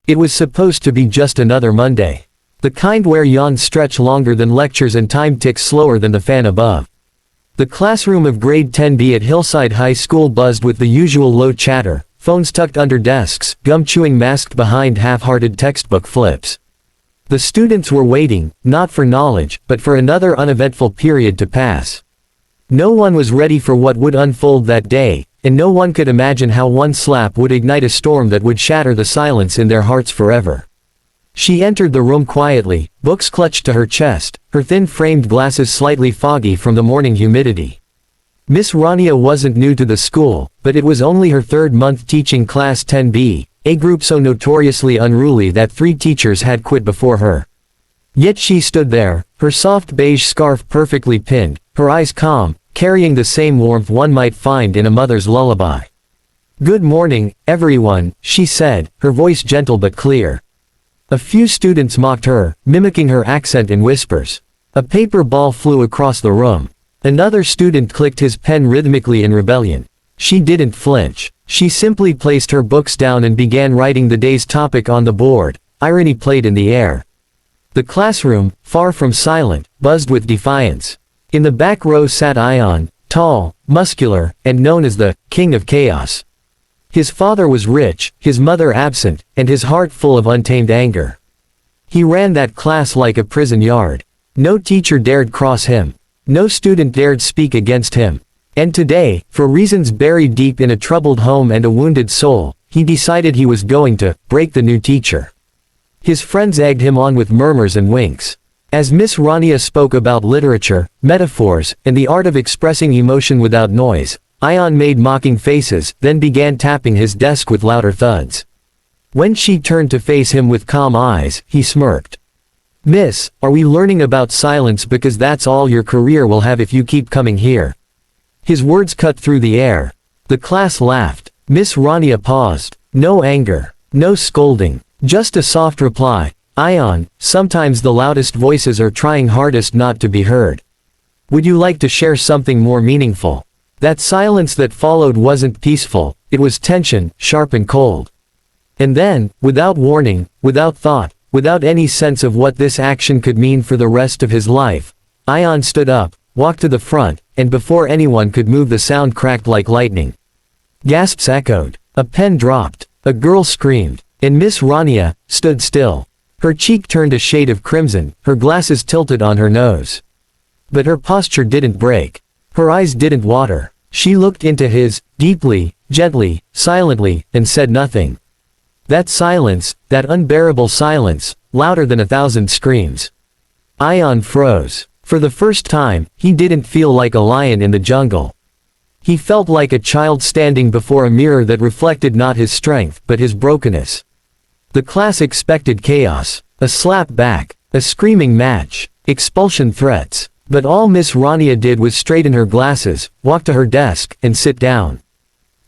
It was supposed to be just another Monday. The kind where yawns stretch longer than lectures and time ticks slower than the fan above. The classroom of grade 10B at Hillside High School buzzed with the usual low chatter, phones tucked under desks, gum chewing masked behind half-hearted textbook flips. The students were waiting, not for knowledge, but for another uneventful period to pass. No one was ready for what would unfold that day, and no one could imagine how one slap would ignite a storm that would shatter the silence in their hearts forever. She entered the room quietly, books clutched to her chest, her thin framed glasses slightly foggy from the morning humidity. Miss Rania wasn't new to the school, but it was only her third month teaching Class 10B, a group so notoriously unruly that 3 teachers had quit before her. Yet she stood there, her soft beige scarf perfectly pinned, her eyes calm, carrying the same warmth one might find in a mother's lullaby. "Good morning, everyone," she said, her voice gentle but clear. A few students mocked her, mimicking her accent in whispers. A paper ball flew across the room. Another student clicked his pen rhythmically in rebellion. She didn't flinch. She simply placed her books down and began writing the day's topic on the board. Irony played in the air. The classroom, far from silent, buzzed with defiance. In the back row sat Ion, tall, muscular, and known as the king of chaos. His father was rich, his mother absent, and his heart full of untamed anger. He ran that class like a prison yard. No teacher dared cross him. No student dared speak against him. And today, for reasons buried deep in a troubled home and a wounded soul, he decided he was going to break the new teacher. His friends egged him on with murmurs and winks. As Miss Rania spoke about literature, metaphors, and the art of expressing emotion without noise, Ion made mocking faces, then began tapping his desk with louder thuds. When she turned to face him with calm eyes, he smirked. "Miss, are we learning about silence because that's all your career will have if you keep coming here?" His words cut through the air. The class laughed. Miss Rania paused. No anger. No scolding. Just a soft reply. "Ion, sometimes the loudest voices are trying hardest not to be heard. Would you like to share something more meaningful?" That silence that followed wasn't peaceful, it was tension, sharp and cold. And then, without warning, without thought, without any sense of what this action could mean for the rest of his life, Ion stood up, walked to the front, and before anyone could move the sound cracked like lightning. Gasps echoed. A pen dropped. A girl screamed. And Miss Rania stood still. Her cheek turned a shade of crimson, her glasses tilted on her nose. But her posture didn't break. Her eyes didn't water. She looked into his, deeply, gently, silently, and said nothing. That silence, that unbearable silence, louder than 1,000 screams. Ion froze. For the first time, he didn't feel like a lion in the jungle. He felt like a child standing before a mirror that reflected not his strength, but his brokenness. The class expected chaos. A slap back. A screaming match. Expulsion threats. But all Miss Rania did was straighten her glasses, walk to her desk, and sit down.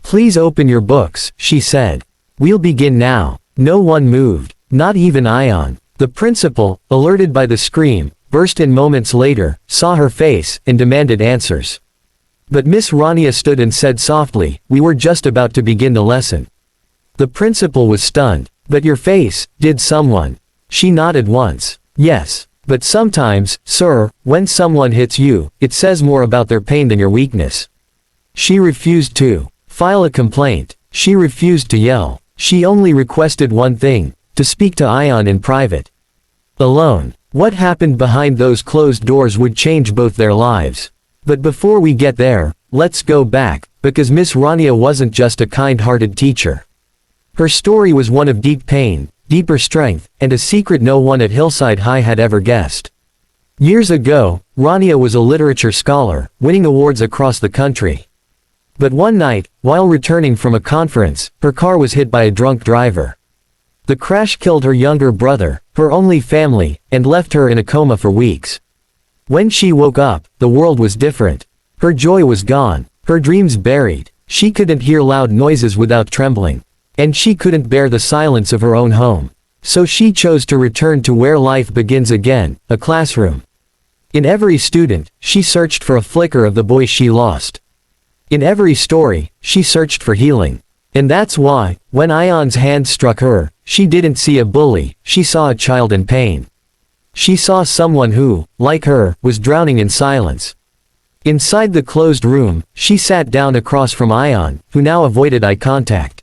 "Please open your books," she said. "We'll begin now." No one moved. Not even Ion. The principal, alerted by the scream, burst in moments later, saw her face, and demanded answers. But Miss Rania stood and said softly, "We were just about to begin the lesson." The principal was stunned. "But your face, did someone?" She nodded once. "Yes. But sometimes, sir, when someone hits you, it says more about their pain than your weakness." She refused to file a complaint. She refused to yell. She only requested one thing, to speak to Ion in private. Alone. What happened behind those closed doors would change both their lives. But before we get there, let's go back, because Miss Rania wasn't just a kind-hearted teacher. Her story was one of deep pain, deeper strength, and a secret no one at Hillside High had ever guessed. Years ago, Rania was a literature scholar, winning awards across the country. But one night, while returning from a conference, her car was hit by a drunk driver. The crash killed her younger brother, her only family, and left her in a coma for weeks. When she woke up, the world was different. Her joy was gone, her dreams buried. She couldn't hear loud noises without trembling. And she couldn't bear the silence of her own home. So she chose to return to where life begins again, a classroom. In every student, she searched for a flicker of the boy she lost. In every story, she searched for healing. And that's why, when Ayan's hand struck her, she didn't see a bully, she saw a child in pain. She saw someone who, like her, was drowning in silence. Inside the closed room, she sat down across from Ayan, who now avoided eye contact.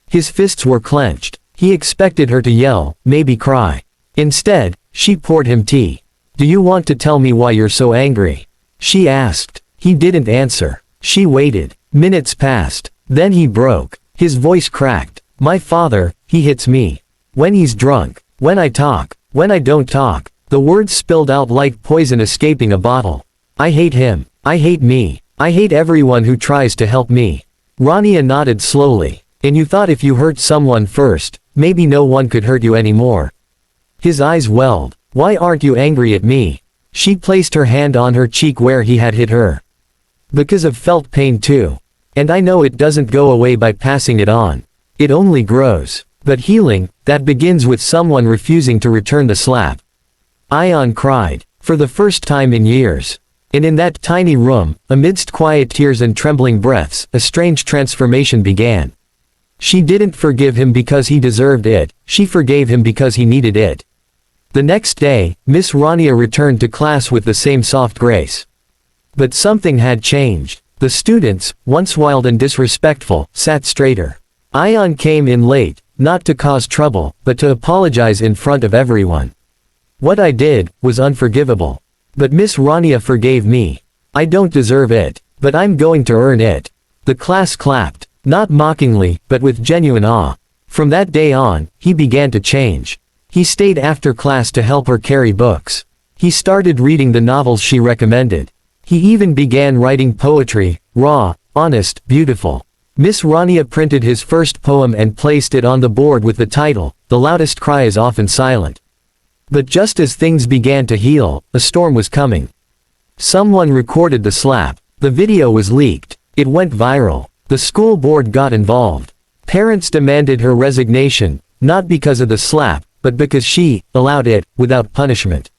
His fists were clenched. He expected her to yell, maybe cry. Instead, she poured him tea. "Do you want to tell me why you're so angry?" she asked. He didn't answer. She waited. Minutes passed. Then he broke. His voice cracked. "My father, he hits me. When he's drunk. When I talk. When I don't talk." The words spilled out like poison escaping a bottle. "I hate him. I hate me. I hate everyone who tries to help me." Rania nodded slowly. "And you thought if you hurt someone first, maybe no one could hurt you anymore." His eyes welled. "Why aren't you angry at me?" She placed her hand on her cheek where he had hit her. "Because I've felt pain too. And I know it doesn't go away by passing it on. It only grows. But healing, that begins with someone refusing to return the slap." Ayan cried. For the first time in years. And in that tiny room, amidst quiet tears and trembling breaths, a strange transformation began. She didn't forgive him because he deserved it, she forgave him because he needed it. The next day, Miss Rania returned to class with the same soft grace. But something had changed. The students, once wild and disrespectful, sat straighter. Ayan came in late, not to cause trouble, but to apologize in front of everyone. "What I did was unforgivable. But Miss Rania forgave me. I don't deserve it, but I'm going to earn it." The class clapped. Not mockingly, but with genuine awe. From that day on, he began to change. He stayed after class to help her carry books. He started reading the novels she recommended. He even began writing poetry, raw, honest, beautiful. Miss Rania printed his first poem and placed it on the board with the title, "The Loudest Cry is Often Silent." But just as things began to heal, a storm was coming. Someone recorded the slap. The video was leaked. It went viral. The school board got involved. Parents demanded her resignation, not because of the slap, but because she allowed it, without punishment.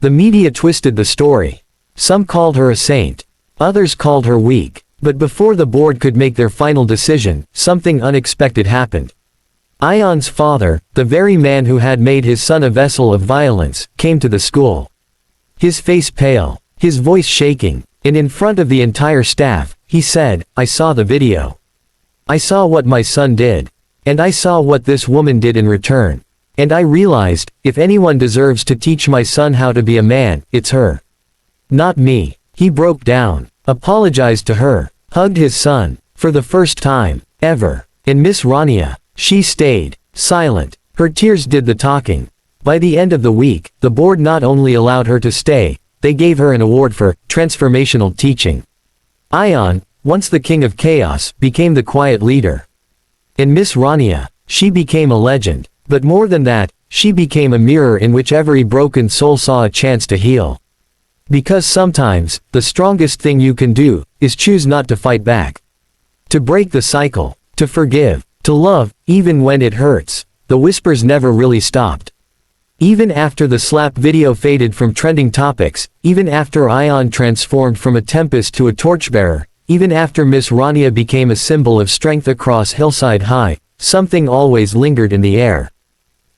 The media twisted the story. Some called her a saint. Others called her weak. But before the board could make their final decision, something unexpected happened. Ayan's father, the very man who had made his son a vessel of violence, came to the school. His face pale, his voice shaking, and in front of the entire staff, he said, "I saw the video. I saw what my son did. And I saw what this woman did in return. And I realized, if anyone deserves to teach my son how to be a man, it's her. Not me." He broke down, apologized to her, hugged his son, for the first time, ever. And Miss Rania, she stayed silent. Her tears did the talking. By the end of the week, the board not only allowed her to stay, they gave her an award for transformational teaching. Ayan, once the king of chaos, became the quiet leader. And Miss Rania, she became a legend. But more than that, she became a mirror in which every broken soul saw a chance to heal. Because sometimes, the strongest thing you can do, is choose not to fight back. To break the cycle, to forgive, to love, even when it hurts. The whispers never really stopped. Even after the slap video faded from trending topics, even after Ayan transformed from a tempest to a torchbearer, even after Miss Rania became a symbol of strength across Hillside High, something always lingered in the air.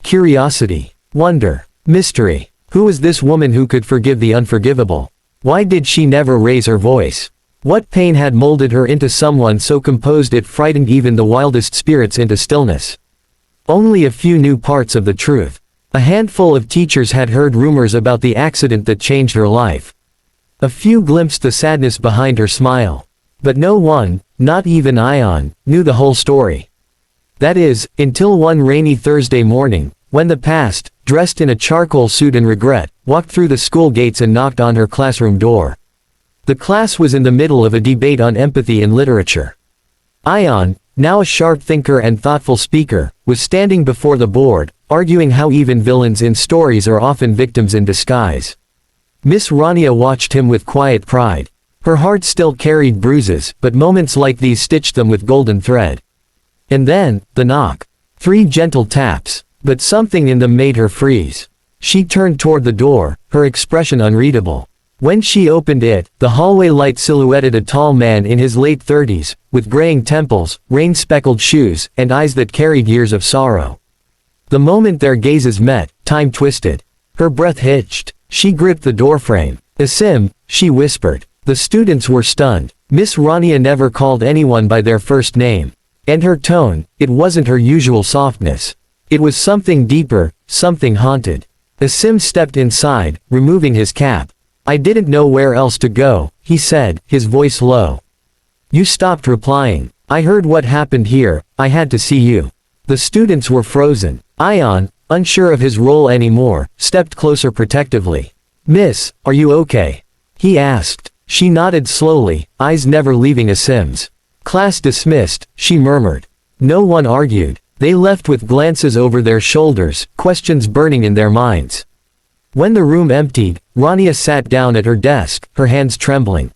Curiosity, wonder, mystery. Who was this woman who could forgive the unforgivable? Why did she never raise her voice? What pain had molded her into someone so composed it frightened even the wildest spirits into stillness? Only a few knew parts of the truth. A handful of teachers had heard rumors about the accident that changed her life. A few glimpsed the sadness behind her smile. But no one, not even Ayan, knew the whole story. That is, until one rainy Thursday morning, when the past, dressed in a charcoal suit and regret, walked through the school gates and knocked on her classroom door. The class was in the middle of a debate on empathy in literature. Ayan, now a sharp thinker and thoughtful speaker, was standing before the board, arguing how even villains in stories are often victims in disguise. Miss Rania watched him with quiet pride. Her heart still carried bruises, but moments like these stitched them with golden thread. And then, the knock. 3 gentle taps, but something in them made her freeze. She turned toward the door, her expression unreadable. When she opened it, the hallway light silhouetted a tall man in his late 30s, with graying temples, rain-speckled shoes, and eyes that carried years of sorrow. The moment their gazes met, time twisted. Her breath hitched. She gripped the doorframe. "Asim," she whispered. The students were stunned. Miss Rania never called anyone by their first name. And her tone, it wasn't her usual softness. It was something deeper, something haunted. Asim stepped inside, removing his cap. "I didn't know where else to go," he said, his voice low. "You stopped replying. I heard what happened here, I had to see you." The students were frozen. Ayan, unsure of his role anymore, stepped closer protectively. "Miss, are you okay?" he asked. She nodded slowly, eyes never leaving Asim's. "Class dismissed," she murmured. No one argued. They left with glances over their shoulders, questions burning in their minds. When the room emptied, Rania sat down at her desk, her hands trembling.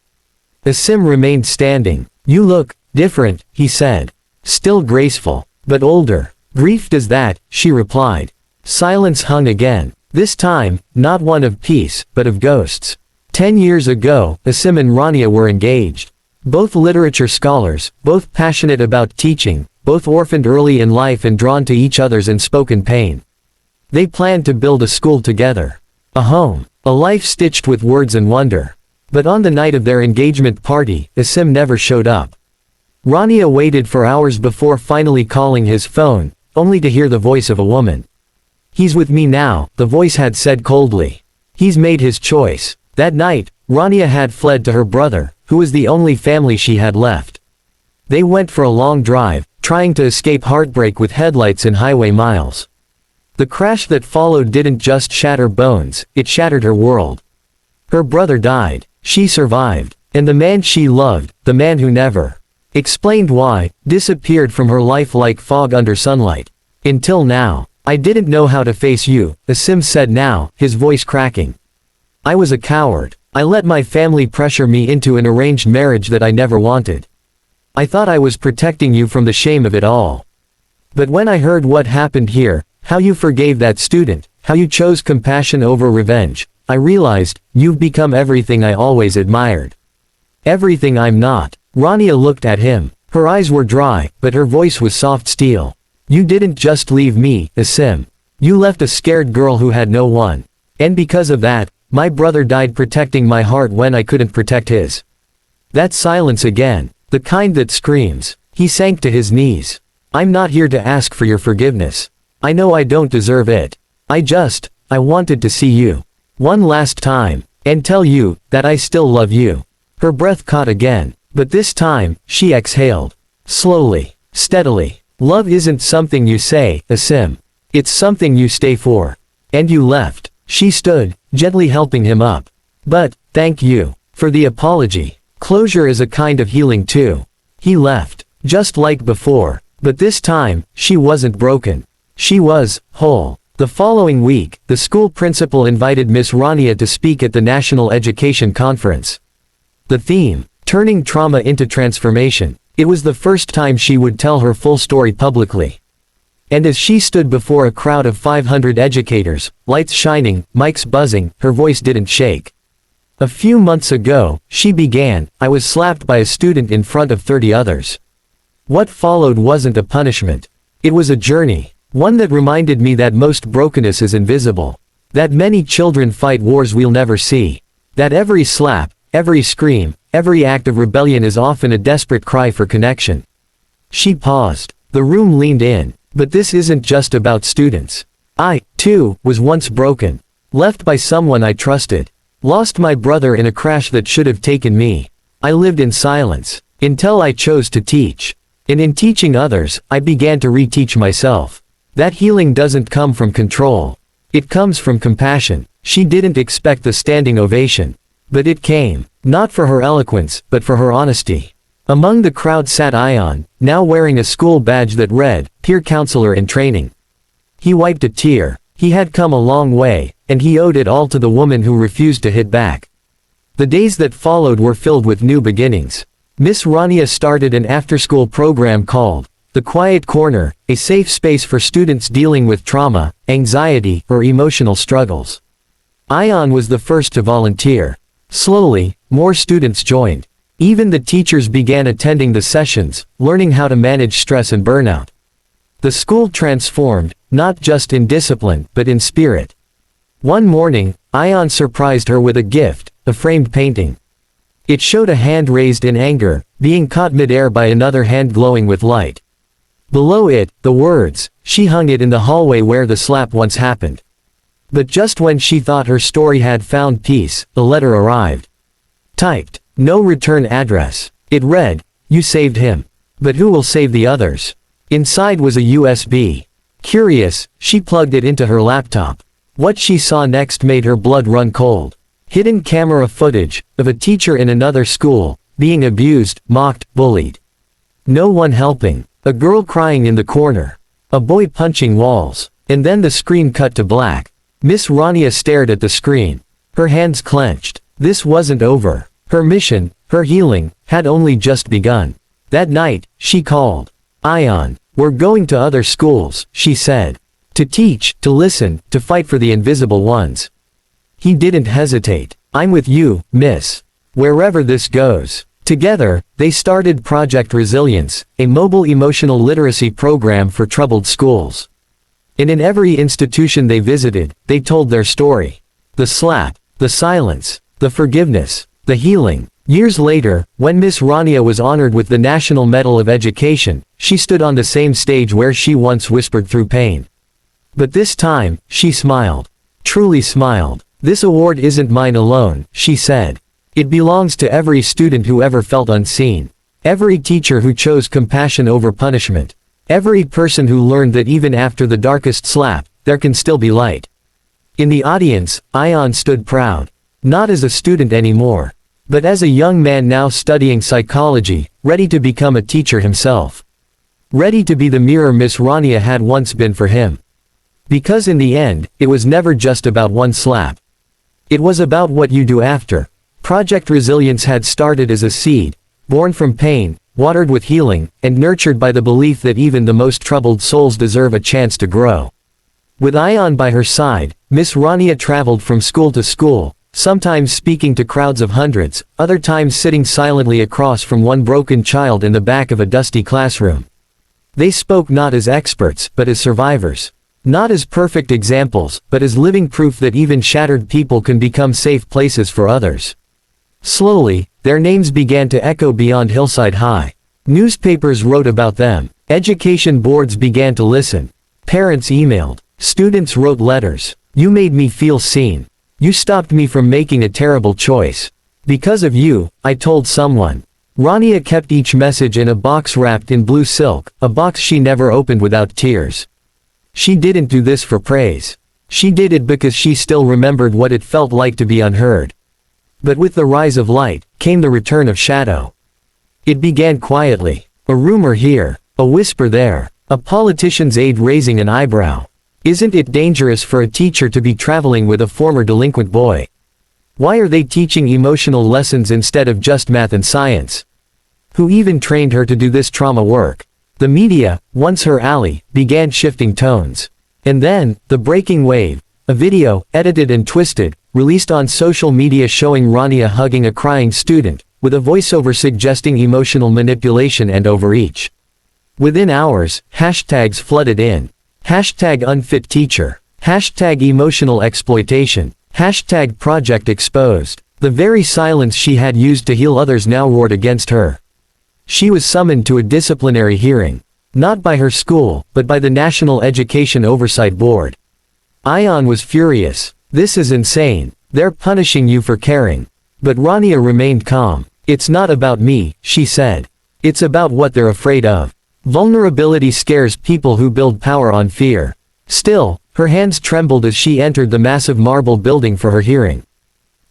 Asim remained standing. "You look different," he said. "Still graceful, but older." "Grief does that," she replied. Silence hung again. This time, not one of peace, but of ghosts. 10 years ago, Asim and Rania were engaged. Both literature scholars, both passionate about teaching, both orphaned early in life and drawn to each other's unspoken pain. They planned to build a school together. A home. A life stitched with words and wonder. But on the night of their engagement party, Asim never showed up. Rania waited for hours before finally calling his phone, only to hear the voice of a woman. "He's with me now," the voice had said coldly. "He's made his choice." That night, Rania had fled to her brother, who was the only family she had left. They went for a long drive, trying to escape heartbreak with headlights in highway miles. The crash that followed didn't just shatter bones, it shattered her world. Her brother died. She survived. And the man she loved, the man who never explained why, disappeared from her life like fog under sunlight. "Until now. I didn't know how to face you," Asim said now, his voice cracking. "I was a coward. I let my family pressure me into an arranged marriage that I never wanted. I thought I was protecting you from the shame of it all. But when I heard what happened here, how you forgave that student, how you chose compassion over revenge, I realized, you've become everything I always admired. Everything I'm not." Rania looked at him. Her eyes were dry, but her voice was soft steel. "You didn't just leave me, Asim. You left a scared girl who had no one. And because of that, my brother died protecting my heart when I couldn't protect his." That silence again. The kind that screams. He sank to his knees. "I'm not here to ask for your forgiveness. I know I don't deserve it. I wanted to see you. One last time. And tell you, that I still love you." Her breath caught again. But this time, she exhaled. Slowly. Steadily. "Love isn't something you say, Asim. It's something you stay for. And you left." She stood, gently helping him up. "But, thank you. For the apology. Closure is a kind of healing too." He left. Just like before. But this time, she wasn't broken. She was whole. The following week, the school principal invited Miss Rania to speak at the National Education Conference. The theme, turning trauma into transformation. It was the first time she would tell her full story publicly. And as she stood before a crowd of 500 educators, lights shining, mics buzzing, her voice didn't shake. "A few months ago," she began, "I was slapped by a student in front of 30 others. What followed wasn't a punishment. It was a journey. One that reminded me that most brokenness is invisible. That many children fight wars we'll never see. That every slap, every scream, every act of rebellion is often a desperate cry for connection." She paused. The room leaned in. "But this isn't just about students. I, too, was once broken. Left by someone I trusted. Lost my brother in a crash that should have taken me. I lived in silence. Until I chose to teach. And in teaching others, I began to reteach myself. That healing doesn't come from control. It comes from compassion." She didn't expect the standing ovation. But it came. Not for her eloquence, but for her honesty. Among the crowd sat Ayan, now wearing a school badge that read, "Peer Counselor in Training." He wiped a tear. He had come a long way, and he owed it all to the woman who refused to hit back. The days that followed were filled with new beginnings. Miss Rania started an after-school program called The Quiet Corner, a safe space for students dealing with trauma, anxiety, or emotional struggles. Ayan was the first to volunteer. Slowly, more students joined. Even the teachers began attending the sessions, learning how to manage stress and burnout. The school transformed, not just in discipline, but in spirit. One morning, Ayan surprised her with a gift, a framed painting. It showed a hand raised in anger, being caught mid-air by another hand glowing with light. Below it, the words, "She hung it in the hallway where the slap once happened." But just when she thought her story had found peace, the letter arrived. Typed, "No return address." It read, "You saved him. But who will save the others?" Inside was a USB. Curious, she plugged it into her laptop. What she saw next made her blood run cold. Hidden camera footage of a teacher in another school, being abused, mocked, bullied. No one helping. A girl crying in the corner. A boy punching walls. And then the screen cut to black. Miss Rania stared at the screen. Her hands clenched. This wasn't over. Her mission, her healing, had only just begun. That night, she called. "Ayan, we're going to other schools," she said. "To teach, to listen, to fight for the invisible ones." He didn't hesitate. "I'm with you, miss. Wherever this goes." Together, they started Project Resilience, a mobile emotional literacy program for troubled schools. And in every institution they visited, they told their story. The slap, the silence, the forgiveness, the healing. Years later, when Miss Rania was honored with the National Medal of Education, she stood on the same stage where she once whispered through pain. But this time, she smiled. Truly smiled. "This award isn't mine alone," she said. "It belongs to every student who ever felt unseen. Every teacher who chose compassion over punishment. Every person who learned that even after the darkest slap, there can still be light." In the audience, Ayan stood proud. Not as a student anymore, but as a young man now studying psychology, ready to become a teacher himself. Ready to be the mirror Miss Rania had once been for him. Because in the end, it was never just about one slap. It was about what you do after. Project Resilience had started as a seed, born from pain, watered with healing, and nurtured by the belief that even the most troubled souls deserve a chance to grow. With Ayan by her side, Miss Rania traveled from school to school, sometimes speaking to crowds of hundreds, other times sitting silently across from one broken child in the back of a dusty classroom. They spoke not as experts, but as survivors. Not as perfect examples, but as living proof that even shattered people can become safe places for others. Slowly, their names began to echo beyond Hillside High. Newspapers wrote about them. Education boards began to listen. Parents emailed. Students wrote letters. "You made me feel seen. You stopped me from making a terrible choice. Because of you, I told someone." Rania kept each message in a box wrapped in blue silk, a box she never opened without tears. She didn't do this for praise. She did it because she still remembered what it felt like to be unheard. But with the rise of light, came the return of shadow. It began quietly. A rumor here, a whisper there, a politician's aide raising an eyebrow. Isn't it dangerous for a teacher to be traveling with a former delinquent boy? Why are they teaching emotional lessons instead of just math and science? Who even trained her to do this trauma work? The media, once her ally, began shifting tones. And then, the breaking wave, a video, edited and twisted, released on social media showing Rania hugging a crying student, with a voiceover suggesting emotional manipulation and overreach. Within hours, hashtags flooded in. Hashtag unfit teacher. Hashtag emotional exploitation. Hashtag project exposed. The very silence she had used to heal others now roared against her. She was summoned to a disciplinary hearing. Not by her school, but by the National Education Oversight Board. Ayan was furious. "This is insane. They're punishing you for caring." But Rania remained calm. "It's not about me," she said. "It's about what they're afraid of. Vulnerability scares people who build power on fear." Still, her hands trembled as she entered the massive marble building for her hearing.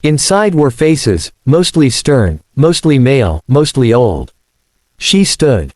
Inside were faces, mostly stern, mostly male, mostly old. She stood.